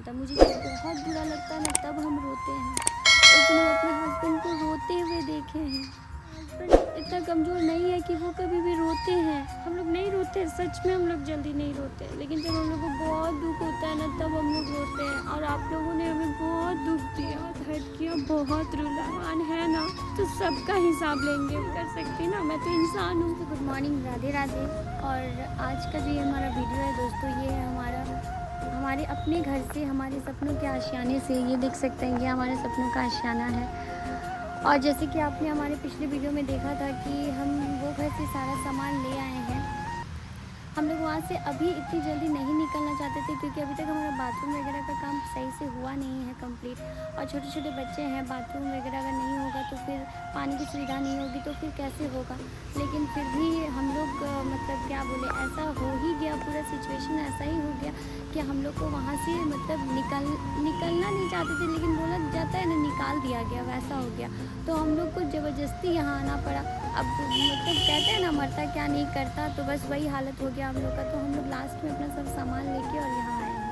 होता है। मुझे जब बहुत बुरा लगता है ना तब हम रोते हैं। उस दिन हम अपने हस्बैंड को रोते हुए देखे हैं। हस्बैंड इतना कमज़ोर नहीं है कि वो कभी भी रोते हैं। हम लोग नहीं रोते, सच में हम लोग जल्दी नहीं रोते, लेकिन जब हम लोग को बहुत दुख होता है ना तब हम लोग रोते हैं। और आप लोगों ने हमें बहुत दुख दिया, बहुत हर्ट किया, बहुत रुला। मान है ना तो सबका हिसाब लेंगे, कर सकती ना, मैं तो इंसान हूँ। तो गुड मॉर्निंग, राधे राधे। और आज का जो ये हमारा वीडियो है दोस्तों, ये है हमारे अपने घर से, हमारे सपनों के आशियाने से। ये देख सकते हैं, ये हमारे सपनों का आशियाना है। और जैसे कि आपने हमारे पिछले वीडियो में देखा था कि हम वो घर से सारा सामान ले आए हैं। हम लोग वहाँ से अभी इतनी जल्दी नहीं निकलना चाहते थे क्योंकि अभी तक हमारा बाथरूम वगैरह का काम सही से हुआ नहीं है कंप्लीट। और छोटे छोटे बच्चे हैं, बाथरूम वगैरह अगर नहीं होगा तो फिर पानी की सुविधा नहीं होगी तो फिर कैसे होगा। लेकिन फिर भी हम लोग मतलब क्या बोले, ऐसा हो ही गया, पूरा सिचुएशन ऐसा ही हो गया कि हम लोग को वहाँ से मतलब निकलना नहीं चाहते थे, लेकिन बोला जाता है ना, निकाल दिया गया, वैसा हो गया। तो हम लोग को ज़बरदस्ती यहाँ आना पड़ा। अब मतलब कहते हैं ना, मरता क्या नहीं करता, तो बस वही हालत हो गया हम लोग का। तो हम लोग लास्ट में अपना सब सामान लेके और यहाँ आए हैं।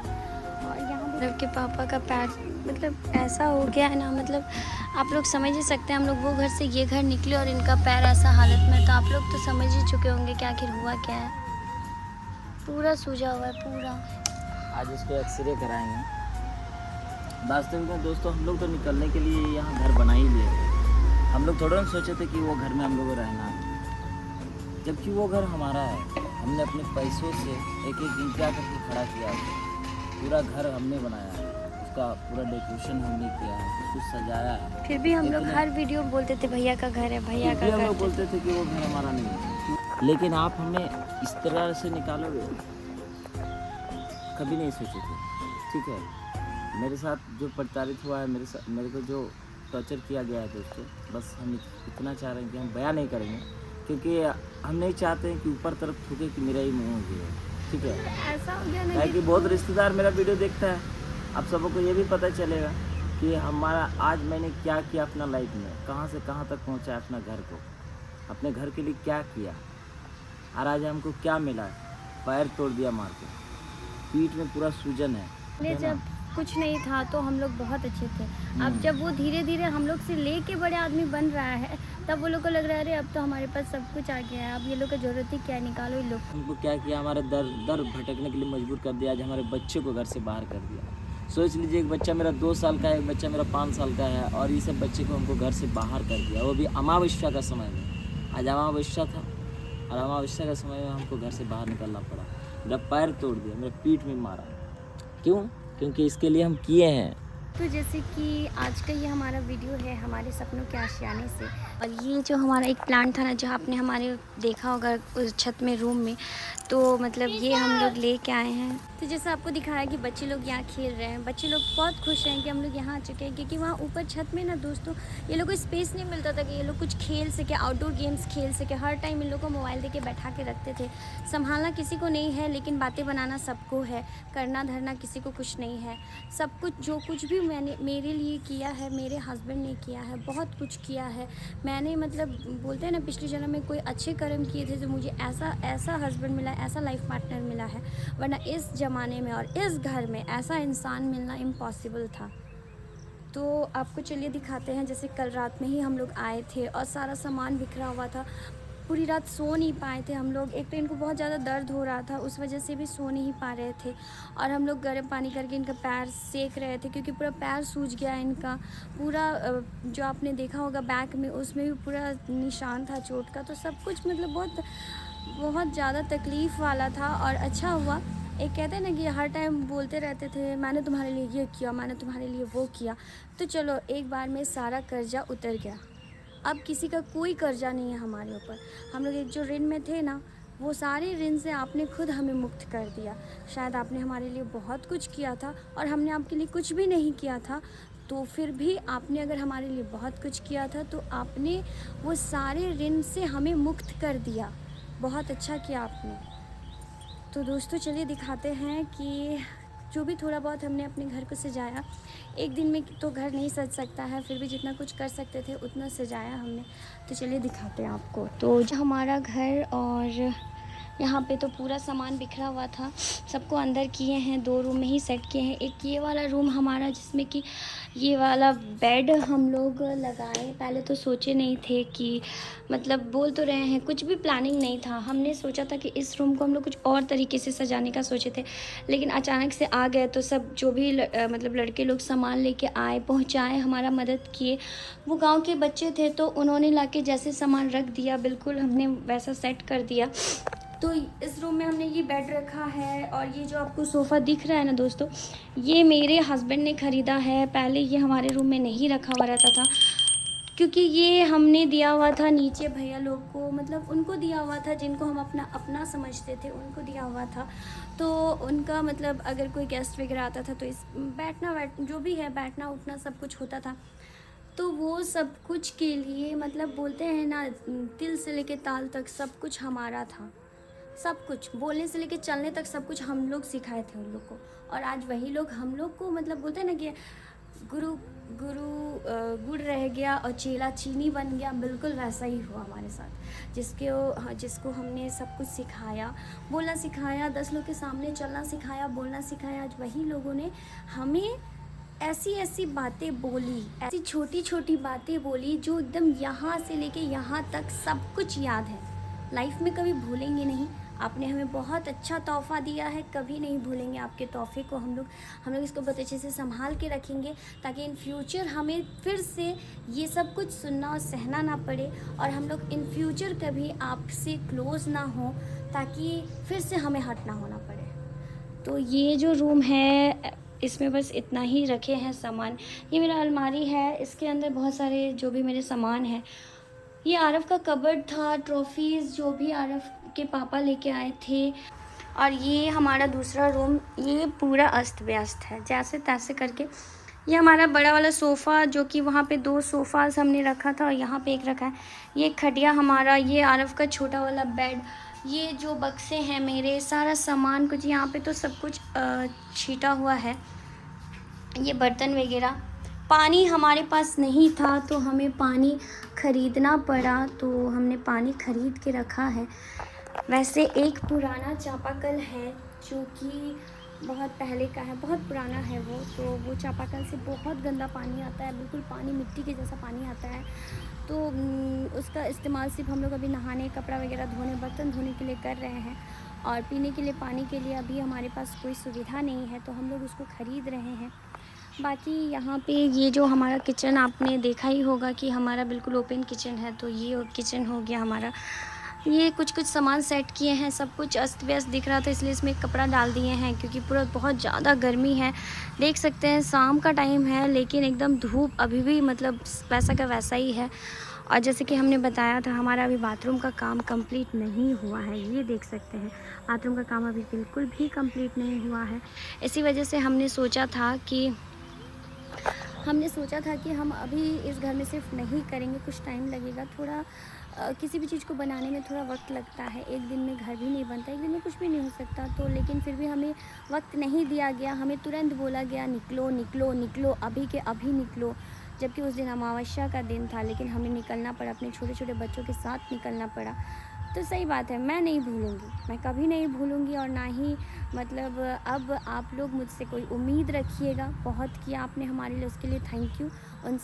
और यहाँ मतलब के पापा का पैर मतलब ऐसा हो गया है ना, मतलब आप लोग समझ ही सकते हैं। हम लोग वो घर से ये घर निकले और इनका पैर ऐसा हालत में, तो आप लोग तो समझ ही चुके होंगे कि आखिर हुआ क्या है। पूरा सूजा हुआ है पूरा। आज इसको एक्सरे कराएंगे। वास्तविक में दोस्तों, हम लोग तो निकलने के लिए यहाँ घर बना ही लिए थे। हम लोग थोड़ा सोचे थे कि वो घर में हम लोग को रहना है, जबकि वो घर हमारा है। हमने अपने पैसों से एक एक ईंटा करके खड़ा किया है। पूरा घर हमने बनाया है, उसका पूरा डेकोरेशन हमने किया है, उसको सजाया है। फिर भी हम लोग हर वीडियो में बोलते थे भैया का घर है, भैया का घर। हम लोग बोलते थे कि वो घर हमारा नहीं है, लेकिन आप हमें इस तरह से निकालोगे, कभी नहीं सोचे थे। ठीक है, मेरे साथ जो प्रताड़ित हुआ है, मेरे को जो टॉर्चर किया गया है दोस्तों, बस हम इतना चाह रहे हैं कि हम बयां नहीं करेंगे, क्योंकि हम नहीं चाहते हैं कि ऊपर तरफ थूके कि मेरा ही मुँह हो गया। ठीक है, ऐसा हो गया ना कि बहुत रिश्तेदार मेरा वीडियो देखता है। आप सबको को ये भी पता चलेगा कि हमारा आज मैंने क्या किया अपना लाइफ में, कहाँ से कहाँ तक पहुँचा अपना घर को, अपने घर के लिए क्या किया। और आज हमको क्या मिला, पैर तोड़ दिया मार के, पीठ में पूरा सूजन है। जब कुछ नहीं था तो हम लोग बहुत अच्छे थे। अब जब वो धीरे धीरे हम लोग से लेके बड़े आदमी बन रहा है, तब वो लोग को लग रहा है अरे अब तो हमारे पास सब कुछ आ गया है, अब ये लोग का जरूरत ही क्या है, निकालो ये लोग। हमको क्या किया, हमारे दर भटकने के लिए मजबूर कर दिया। आज हमारे बच्चे को घर से बाहर कर दिया। सोच लीजिए, एक बच्चा मेरा 2 साल का है, एक बच्चा मेरा 5 साल का है, और ये सब बच्चे को हमको घर से बाहर कर दिया, वो भी अमावस्या का समय में। आज अमावस्या था और अमावस्या का समय में हमको घर से बाहर निकलना पड़ा। मेरा पैर तोड़ दिया, मेरे पीठ में मारा। क्यों? क्योंकि इसके लिए हम किए हैं। तो जैसे कि आज का ये हमारा वीडियो है हमारे सपनों के आशियाने से। और ये जो हमारा एक प्लांट था ना, जो आपने हमारे देखा होगा उस छत में रूम में, तो मतलब ये हम लोग लेके आए हैं। तो जैसे आपको दिखाया कि बच्चे लोग यहाँ खेल रहे हैं, बच्चे लोग बहुत खुश हैं कि हम लोग यहाँ आ चुके हैं, क्योंकि वहाँ ऊपर छत में ना दोस्तों ये लोग को स्पेस नहीं मिलता था कि ये लोग कुछ खेल सके, आउटडोर गेम्स खेल सके। हर टाइम इन लोग को मोबाइल दे के बैठा के रखते थे। संभालना किसी को नहीं है, लेकिन बातें बनाना सबको है, करना धरना किसी को कुछ नहीं है। सब कुछ जो कुछ भी मैंने मेरे लिए किया है, मेरे हस्बैंड ने किया है, बहुत कुछ किया है मैंने। मतलब बोलते हैं ना, पिछले जन्म में कोई अच्छे कर्म किए थे तो मुझे ऐसा हस्बैंड मिला, ऐसा लाइफ पार्टनर मिला है, वरना इस ज़माने में और इस घर में ऐसा इंसान मिलना इम्पॉसिबल था। तो आपको चलिए दिखाते हैं। जैसे कल रात में ही हम लोग आए थे और सारा सामान बिखरा हुआ था। पूरी रात सो नहीं पाए थे हम लोग। एक तो इनको बहुत ज़्यादा दर्द हो रहा था, उस वजह से भी सो नहीं पा रहे थे। और हम लोग गर्म पानी करके इनका पैर सेक रहे थे, क्योंकि पूरा पैर सूज गया इनका। पूरा जो आपने देखा होगा बैक में, उसमें भी पूरा निशान था चोट का। तो सब कुछ मतलब बहुत ज़्यादा तकलीफ़ वाला था। और अच्छा हुआ, एक कहते हैं ना कि हर टाइम बोलते रहते थे मैंने तुम्हारे लिए ये किया, मैंने तुम्हारे लिए वो किया। तो चलो एक बार में सारा कर्जा उतर गया। अब किसी का कोई कर्जा नहीं है हमारे ऊपर। हम लोग एक जो ऋण में थे ना, वो सारे ऋण से आपने खुद हमें मुक्त कर दिया। शायद आपने हमारे लिए बहुत कुछ किया था और हमने आपके लिए कुछ भी नहीं किया था, तो फिर भी आपने अगर हमारे लिए बहुत कुछ किया था तो आपने वो सारे ऋण से हमें मुक्त कर दिया। बहुत अच्छा किया आपने। तो दोस्तों चलिए दिखाते हैं कि जो भी थोड़ा बहुत हमने अपने घर को सजाया। एक दिन में तो घर नहीं सज सकता है, फिर भी जितना कुछ कर सकते थे उतना सजाया हमने। तो चलिए दिखाते हैं आपको। तो जो हमारा घर, और यहाँ पे तो पूरा सामान बिखरा हुआ था, सबको अंदर किए हैं, 2 रूम में ही सेट किए हैं। एक ये वाला रूम हमारा जिसमें कि ये वाला बेड हम लोग लगाए। पहले तो सोचे नहीं थे कि मतलब बोल तो रहे हैं, कुछ भी प्लानिंग नहीं था। हमने सोचा था कि इस रूम को हम लोग कुछ और तरीके से सजाने का सोचे थे, लेकिन अचानक से आ गए तो सब जो भी मतलब लड़के लोग सामान लेके आए, पहुंचाए, हमारा मदद किए। वो गांव के बच्चे थे तो उन्होंने लाके जैसे सामान रख दिया, बिल्कुल हमने वैसा सेट कर दिया। तो इस रूम में हमने ये बेड रखा है, और ये जो आपको सोफ़ा दिख रहा है ना दोस्तों, ये मेरे हस्बैंड ने ख़रीदा है। पहले ये हमारे रूम में नहीं रखा हुआ रहता था, क्योंकि ये हमने दिया हुआ था नीचे भैया लोग को, मतलब उनको दिया हुआ था जिनको हम अपना अपना समझते थे, उनको दिया हुआ था। तो उनका मतलब अगर कोई गेस्ट वगैरह आता था तो इस बैठना जो भी है, बैठना उठना सब कुछ होता था। तो वो सब कुछ के लिए मतलब बोलते हैं ना, तिल से लेके ताल तक सब कुछ हमारा था। सब कुछ बोलने से लेके चलने तक सब कुछ हम लोग सिखाए थे उन लोग को। और आज वही लोग हम लोग को मतलब बोलते हैं ना कि गुरु गुड़ रह गया और चेला चीनी बन गया, बिल्कुल वैसा ही हुआ हमारे साथ। जिसको हमने सब कुछ सिखाया, बोलना सिखाया, 10 लोग के सामने चलना सिखाया, बोलना सिखाया, आज वही लोगों ने हमें ऐसी ऐसी बातें बोली, ऐसी छोटी छोटी बातें बोली जो एकदम यहाँ से लेके यहाँ तक सब कुछ याद है, लाइफ में कभी भूलेंगे नहीं। आपने हमें बहुत अच्छा तोहफ़ा दिया है, कभी नहीं भूलेंगे आपके तोहफ़े को। हम लोग इसको बहुत अच्छे से संभाल के रखेंगे, ताकि इन फ्यूचर हमें फिर से ये सब कुछ सुनना और सहना ना पड़े, और हम लोग इन फ्यूचर कभी आपसे क्लोज़ ना हो, ताकि फिर से हमें हट ना होना पड़े। तो ये जो रूम है, इसमें बस इतना ही रखे हैं सामान। ये मेरा अलमारी है, इसके अंदर बहुत सारे जो भी मेरे सामान हैं। ये आरव का कबर्ड था, ट्रॉफीज़ जो भी आरव के पापा लेके आए थे। और ये हमारा दूसरा रूम, ये पूरा अस्त व्यस्त है जैसे तैसे करके। ये हमारा बड़ा वाला सोफ़ा, जो कि वहाँ पे 2 सोफ़ाज़ हमने रखा था और यहाँ पे एक रखा है। ये खटिया हमारा, ये आरव का छोटा वाला बेड, ये जो बक्से हैं मेरे, सारा सामान कुछ यहाँ पे तो सब कुछ छीटा हुआ है। ये बर्तन वगैरह। पानी हमारे पास नहीं था तो हमें पानी ख़रीदना पड़ा, तो हमने पानी ख़रीद के रखा है। वैसे एक पुराना चापाकल है जो कि बहुत पहले का है, बहुत पुराना है वो। तो वो चापाकल से बहुत गंदा पानी आता है, बिल्कुल पानी मिट्टी के जैसा पानी आता है। तो उसका इस्तेमाल सिर्फ हम लोग अभी नहाने, कपड़ा वगैरह धोने, बर्तन धोने के लिए कर रहे हैं। और पीने के लिए पानी के लिए अभी हमारे पास कोई सुविधा नहीं है, तो हम लोग उसको ख़रीद रहे हैं। बाकी यहाँ पे ये जो हमारा किचन, आपने देखा ही होगा कि हमारा बिल्कुल ओपन किचन है। तो ये किचन हो गया हमारा। ये कुछ सामान सेट किए हैं, सब कुछ अस्त व्यस्त दिख रहा था इसलिए इसमें कपड़ा डाल दिए हैं, क्योंकि पूरा बहुत ज़्यादा गर्मी है। देख सकते हैं शाम का टाइम है, लेकिन एकदम धूप अभी भी मतलब वैसा का वैसा ही है। और जैसे कि हमने बताया था, हमारा अभी बाथरूम का काम कंप्लीट नहीं हुआ है। ये देख सकते हैं बाथरूम का काम अभी बिल्कुल भी कंप्लीट नहीं हुआ है। इसी वजह से हमने सोचा था कि हम अभी इस घर में सिर्फ नहीं करेंगे, कुछ टाइम लगेगा। थोड़ा किसी भी चीज़ को बनाने में थोड़ा वक्त लगता है, एक दिन में घर भी नहीं बनता, एक दिन में कुछ भी नहीं हो सकता। तो लेकिन फिर भी हमें वक्त नहीं दिया गया, हमें तुरंत बोला गया निकलो निकलो निकलो, अभी के अभी निकलो। जबकि उस दिन अमावस्या का दिन था, लेकिन हमें निकलना पड़ा, अपने छोटे छोटे बच्चों के साथ निकलना पड़ा। तो सही बात है, मैं नहीं भूलूँगी, मैं कभी नहीं भूलूँगी। और ना ही मतलब अब आप लोग मुझसे कोई उम्मीद रखिएगा। बहुत किया आपने हमारे लिए, उसके लिए थैंक यू। उन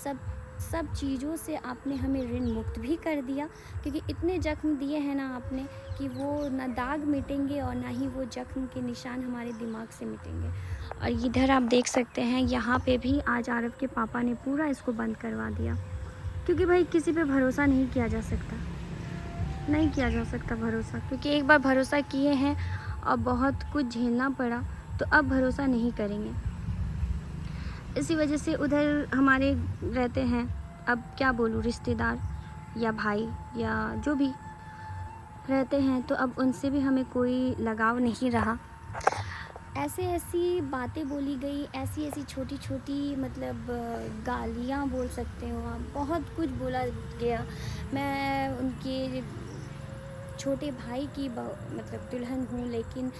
सब चीज़ों से आपने हमें ऋण मुक्त भी कर दिया, क्योंकि इतने ज़ख्म दिए हैं ना आपने कि वो ना दाग मिटेंगे और ना ही वो ज़ख्म के निशान हमारे दिमाग से मिटेंगे। और इधर आप देख सकते हैं, यहाँ पे भी आज आरव के पापा ने पूरा इसको बंद करवा दिया, क्योंकि भाई किसी पे भरोसा नहीं किया जा सकता, नहीं किया जा सकता भरोसा। क्योंकि एक बार भरोसा किए हैं और बहुत कुछ झेलना पड़ा, तो अब भरोसा नहीं करेंगे। इसी वजह से उधर हमारे रहते हैं, अब क्या बोलूँ, रिश्तेदार या भाई या जो भी रहते हैं, तो अब उनसे भी हमें कोई लगाव नहीं रहा। ऐसी बातें बोली गई, ऐसी छोटी छोटी मतलब गालियाँ बोल सकते हो आप, बहुत कुछ बोला गया। मैं उनके छोटे भाई की मतलब दुल्हन हूँ, लेकिन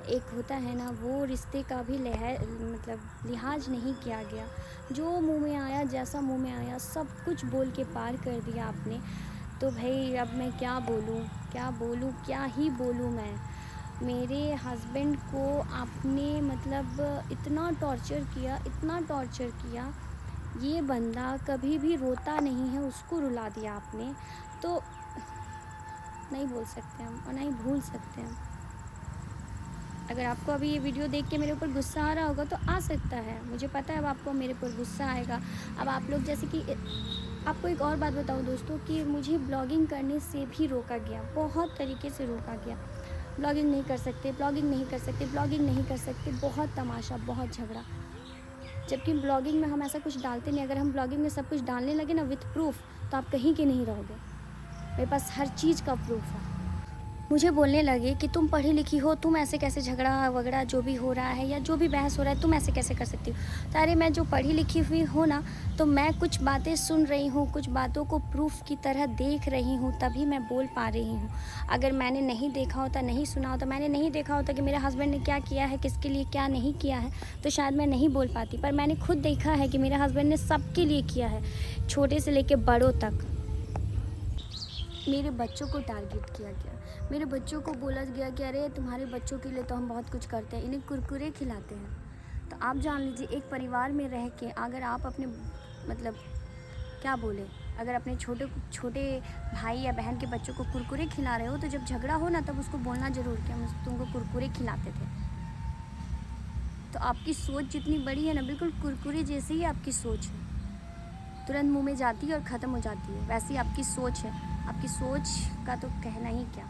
एक होता है ना, वो रिश्ते का भी लिहाज नहीं किया गया। जो मुंह में आया, जैसा मुंह में आया, सब कुछ बोल के पार कर दिया आपने। तो भाई अब मैं क्या बोलूँ, क्या ही बोलूँ मैं। मेरे हस्बैंड को आपने मतलब इतना टॉर्चर किया, ये बंदा कभी भी रोता नहीं है, उसको रुला दिया आपने। तो नहीं बोल सकते हम और नहीं भूल सकते हम। अगर आपको अभी ये वीडियो देख के मेरे ऊपर गुस्सा आ रहा होगा तो आ सकता है, मुझे पता है अब आपको मेरे ऊपर गुस्सा आएगा। अब आप लोग जैसे कि आपको एक और बात बताऊं दोस्तों कि मुझे ब्लॉगिंग करने से भी रोका गया, बहुत तरीके से रोका गया। ब्लॉगिंग नहीं कर सकते, ब्लॉगिंग नहीं कर सकते, ब्लॉगिंग नहीं कर सकते, बहुत तमाशा, बहुत झगड़ा। जबकि ब्लॉगिंग में हम ऐसा कुछ डालते नहीं। अगर हम ब्लॉगिंग में सब कुछ डालने लगे ना विथ प्रूफ, तो आप कहीं के नहीं रहोगे। मेरे पास हर चीज़ का प्रूफ है। मुझे बोलने लगे कि तुम पढ़ी लिखी हो, तुम ऐसे कैसे झगड़ा वगड़ा जो भी हो रहा है या जो भी बहस हो रहा है तुम ऐसे कैसे कर सकती हो। तो अरे मैं जो पढ़ी लिखी हुई हूँ ना, तो मैं कुछ बातें सुन रही हूँ, कुछ बातों को प्रूफ की तरह देख रही हूँ, तभी मैं बोल पा रही हूँ। अगर मैंने नहीं देखा होता, नहीं सुना होता, मैंने नहीं देखा होता कि मेरे हस्बैंड ने क्या किया है, किसके लिए क्या नहीं किया है, तो शायद मैं नहीं बोल पाती। पर मैंने खुद देखा है कि मेरे हस्बैंड ने सबके लिए किया है, छोटे से लेके बड़ों तक। मेरे बच्चों को टारगेट किया गया, मेरे बच्चों को बोला गया कि अरे तुम्हारे बच्चों के लिए तो हम बहुत कुछ करते हैं, इन्हें कुरकुरे खिलाते हैं। तो आप जान लीजिए, एक परिवार में रह के अगर आप अपने मतलब क्या बोले, अगर अपने छोटे भाई या बहन के बच्चों को कुरकुरे खिला रहे हो, तो जब झगड़ा हो ना तब उसको बोलना ज़रूर कि हम तुमको कुरकुरे खिलाते थे। तो आपकी सोच जितनी बड़ी है ना, बिल्कुल कुरकुरे जैसे ही आपकी सोच है, तुरंत मुंह में जाती है और ख़त्म हो जाती है, वैसी आपकी सोच है। आपकी सोच का तो कहना ही क्या।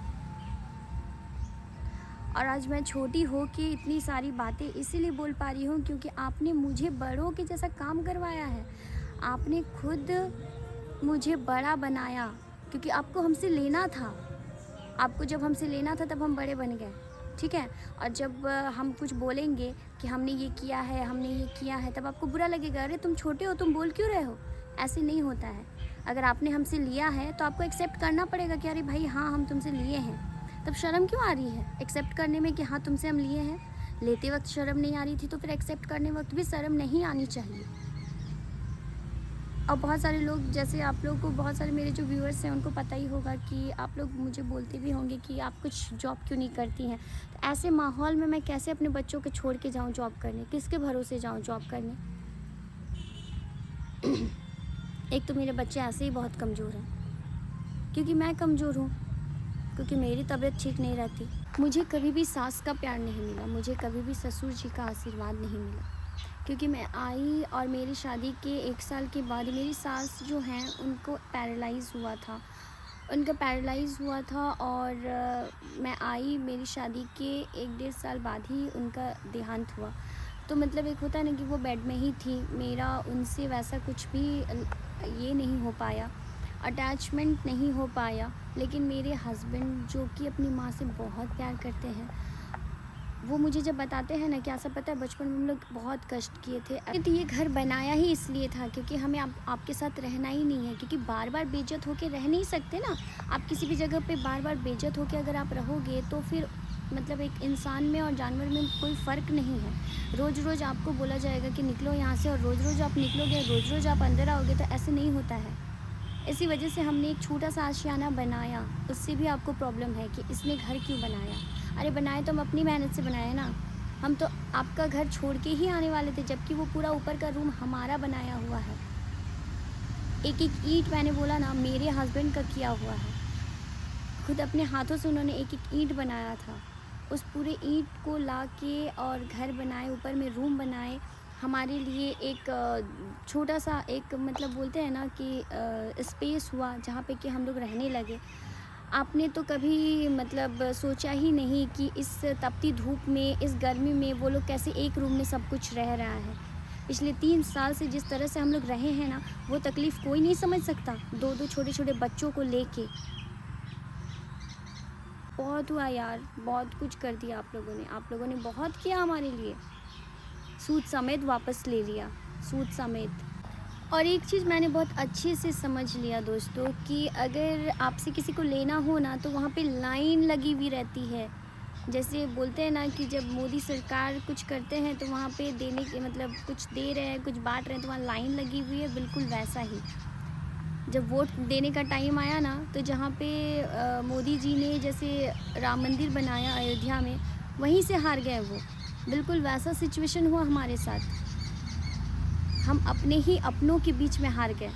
और आज मैं छोटी हो के इतनी सारी बातें इसीलिए बोल पा रही हूँ क्योंकि आपने मुझे बड़ों के जैसा काम करवाया है। आपने खुद मुझे बड़ा बनाया क्योंकि आपको हमसे लेना था। आपको जब हमसे लेना था तब हम बड़े बन गए, ठीक है। और जब हम कुछ बोलेंगे कि हमने ये किया है, हमने ये किया है, तब आपको बुरा लगेगा, अरे तुम छोटे हो, तुम बोल क्यों रहे हो। ऐसे नहीं होता है। अगर आपने हमसे लिया है तो आपको एक्सेप्ट करना पड़ेगा कि अरे भाई हाँ हम तुमसे लिए हैं। तब शर्म क्यों आ रही है एक्सेप्ट करने में कि हाँ तुमसे हम लिए हैं। लेते वक्त शर्म नहीं आ रही थी तो फिर एक्सेप्ट करने वक्त भी शर्म नहीं आनी चाहिए। और बहुत सारे लोग, जैसे आप लोग को, बहुत सारे मेरे जो व्यूअर्स हैं उनको पता ही होगा कि आप लोग मुझे बोलते भी होंगे कि आप कुछ जॉब क्यों नहीं करती हैं। तो ऐसे माहौल में मैं कैसे अपने बच्चों को छोड़ के जाऊँ जॉब करने, किसके भरोसे जाऊँ जॉब करने। एक तो मेरे बच्चे ऐसे ही बहुत कमज़ोर हैं क्योंकि मैं कमज़ोर हूँ, क्योंकि मेरी तबीयत ठीक नहीं रहती। मुझे कभी भी सास का प्यार नहीं मिला, मुझे कभी भी ससुर जी का आशीर्वाद नहीं मिला, क्योंकि मैं आई और मेरी शादी के 1 साल के बाद मेरी सास जो हैं उनको पैरालाइज़ हुआ था, उनका पैरालाइज़ हुआ था। और मैं आई, मेरी शादी के 1-1.5 साल बाद ही उनका देहांत हुआ। तो मतलब एक होता है ना कि वो बेड में ही थी, मेरा उनसे वैसा कुछ भी ये नहीं हो पाया, अटैचमेंट नहीं हो पाया। लेकिन मेरे हस्बैंड जो कि अपनी माँ से बहुत प्यार करते हैं, वो मुझे जब बताते हैं ना कि ऐसा, पता है बचपन में हम लोग बहुत कष्ट किए थे। तो ये घर बनाया ही इसलिए था क्योंकि हमें आपके साथ रहना ही नहीं है, क्योंकि बार बार बेइज्जत होके रह नहीं सकते ना। आप किसी भी जगह पे बार बार बेइज्जत होके अगर आप रहोगे तो फिर मतलब एक इंसान में और जानवर में कोई फ़र्क नहीं है। रोज़ रोज़ आपको बोला जाएगा कि निकलो यहाँ से, और रोज़ रोज़ आप निकलोगे, रोज़ रोज़ आप अंदर आओगे, तो ऐसे नहीं होता है। इसी वजह से हमने एक छोटा सा आशियाना बनाया। उससे भी आपको प्रॉब्लम है कि इसने घर क्यों बनाया। अरे बनाए तो हम अपनी मेहनत से बनाए ना। हम तो आपका घर छोड़ के ही आने वाले थे, जबकि वो पूरा ऊपर का रूम हमारा बनाया हुआ है। एक एक ईंट, मैंने बोला ना, मेरे हस्बैंड का किया हुआ है। खुद अपने हाथों से उन्होंने एक एक ईंट बनाया था। उस पूरे ईंट को ला के और घर बनाए, ऊपर में रूम बनाए हमारे लिए। एक छोटा सा एक मतलब बोलते हैं ना कि स्पेस हुआ जहाँ पे कि हम लोग रहने लगे। आपने तो कभी मतलब सोचा ही नहीं कि इस तपती धूप में, इस गर्मी में वो लोग कैसे एक रूम में सब कुछ रह रहा है। पिछले 3 साल से जिस तरह से हम लोग रहे हैं ना, वो तकलीफ़ कोई नहीं समझ सकता। 2-2 छोटे-छोटे बच्चों को लेके बहुत हुआ यार, बहुत कुछ कर दिया आप लोगों ने बहुत किया हमारे लिए। सूद समेत वापस ले लिया, सूद समेत। और एक चीज़ मैंने बहुत अच्छे से समझ लिया दोस्तों कि अगर आपसे किसी को लेना हो ना, तो वहाँ पे लाइन लगी हुई रहती है। जैसे बोलते हैं ना कि जब मोदी सरकार कुछ करते हैं तो वहाँ पे देने के मतलब कुछ दे रहे हैं, कुछ बांट रहे हैं, तो वहाँ लाइन लगी हुई है, बिल्कुल वैसा ही। जब वोट देने का टाइम आया ना, तो जहाँ पे मोदी जी ने जैसे राम मंदिर बनाया अयोध्या में, वहीं से हार गए वो। बिल्कुल वैसा सिचुएशन हुआ हमारे साथ। हम अपने ही अपनों के बीच में हार गए,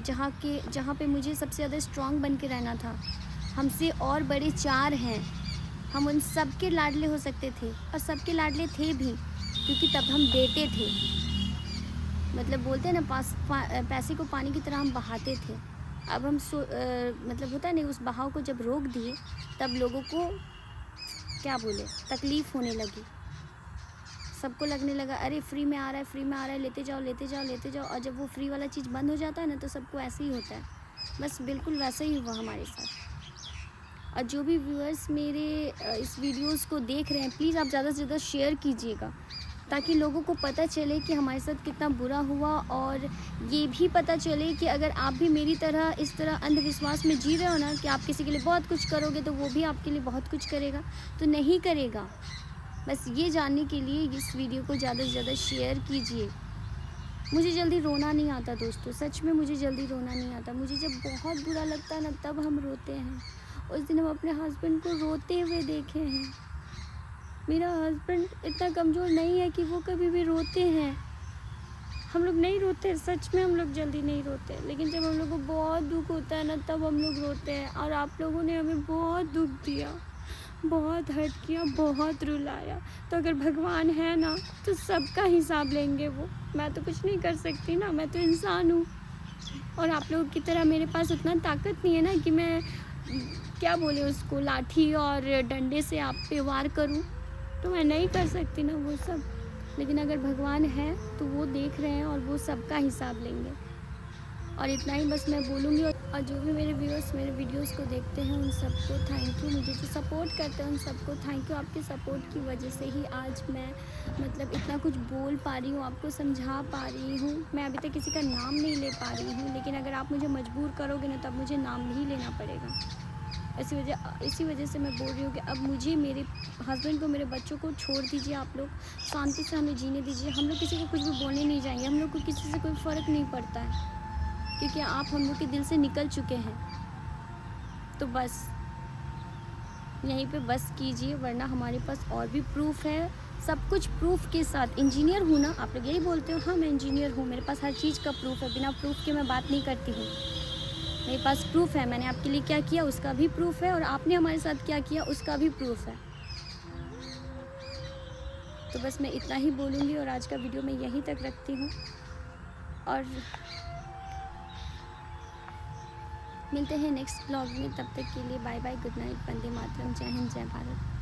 जहाँ पे मुझे सबसे ज़्यादा स्ट्रॉन्ग बन के रहना था। हमसे और बड़े 4 हैं, हम उन सब के लाडले हो सकते थे, और सबके लाडले थे भी, क्योंकि तब हम बेटे थे। मतलब बोलते हैं ना, पैसे को पानी की तरह हम बहाते थे। अब हम मतलब होता है ना, उस बहाव को जब रोक दिए, तब लोगों को क्या बोले, तकलीफ़ होने लगी। सबको लगने लगा अरे फ्री में आ रहा है, फ्री में आ रहा है, लेते जाओ लेते जाओ लेते जाओ। और जब वो फ्री वाला चीज़ बंद हो जाता है ना, तो सबको ऐसे ही होता है। बस बिल्कुल वैसा ही हुआ हमारे साथ। और जो भी व्यूअर्स मेरे इस वीडियोस को देख रहे हैं, प्लीज़ आप ज़्यादा से ज़्यादा शेयर कीजिएगा, ताकि लोगों को पता चले कि हमारे साथ कितना बुरा हुआ। और ये भी पता चले कि अगर आप भी मेरी तरह इस तरह अंधविश्वास में जी रहे हो ना, कि आप किसी के लिए बहुत कुछ करोगे तो वो भी आपके लिए बहुत कुछ करेगा, तो नहीं करेगा। बस ये जानने के लिए इस वीडियो को ज़्यादा से ज़्यादा शेयर कीजिए। मुझे जल्दी रोना नहीं आता दोस्तों, सच में मुझे जल्दी रोना नहीं आता। मुझे जब बहुत बुरा लगता है ना, तब हम रोते हैं। उस दिन हम अपने हस्बैंड को रोते हुए देखे हैं। मेरा हस्बैंड इतना कमज़ोर नहीं है कि वो कभी भी रोते हैं। हम लोग नहीं रोते, सच में हम लोग जल्दी नहीं रोते, लेकिन जब हम लोग को बहुत दुख होता है ना, तब हम लोग रोते हैं। और आप लोगों ने हमें बहुत दुख दिया, बहुत हर्ट किया, बहुत रुलाया। तो अगर भगवान है ना, तो सबका हिसाब लेंगे वो। मैं तो कुछ नहीं कर सकती ना, मैं तो इंसान हूँ। और आप लोगों की तरह मेरे पास उतना ताकत नहीं है ना कि मैं क्या बोले उसको, लाठी और डंडे से आप पे वार करूँ। तो मैं नहीं कर सकती ना वो सब। लेकिन अगर भगवान है तो वो देख रहे हैं और वो सबका हिसाब लेंगे। और इतना ही बस मैं बोलूँगी। और जो भी मेरे व्यूअर्स मेरे वीडियोस को देखते हैं, उन सबको थैंक यू। मुझे जो सपोर्ट करते हैं उन सबको थैंक यू। आपके सपोर्ट की वजह से ही आज मैं मतलब इतना कुछ बोल पा रही हूँ, आपको समझा पा रही हूँ। मैं अभी तक किसी का नाम नहीं ले पा रही हूँ, लेकिन अगर आप मुझे मजबूर करोगे ना, तब मुझे नाम ही लेना पड़ेगा। इसी वजह से मैं बोल रही हूँ कि अब मुझे, मेरे हस्बैंड को, मेरे बच्चों को छोड़ दीजिए। आप लोग शांति से हमें जीने दीजिए। हम लोग किसी को कुछ भी बोलने नहीं जाएंगे। हम लोग को किसी से कोई फ़र्क नहीं पड़ता है, क्योंकि आप हम लोग के दिल से निकल चुके हैं। तो बस यहीं पे बस कीजिए, वरना हमारे पास और भी प्रूफ है, सब कुछ प्रूफ के साथ। इंजीनियर हूँ ना, आप लोग यही बोलते हो, हाँ मैं इंजीनियर हूँ, मेरे पास हर चीज़ का प्रूफ है। बिना प्रूफ के मैं बात नहीं करती हूँ। मेरे पास प्रूफ है, मैंने आपके लिए क्या किया उसका भी प्रूफ है, और आपने हमारे साथ क्या किया उसका भी प्रूफ है। तो बस मैं इतना ही बोलूँगी, और आज का वीडियो मैं यहीं तक रखती हूँ। और मिलते हैं नेक्स्ट ब्लॉग में। तब तक के लिए bye bye, good night, Vande Mataram, जय हिंद, जय भारत।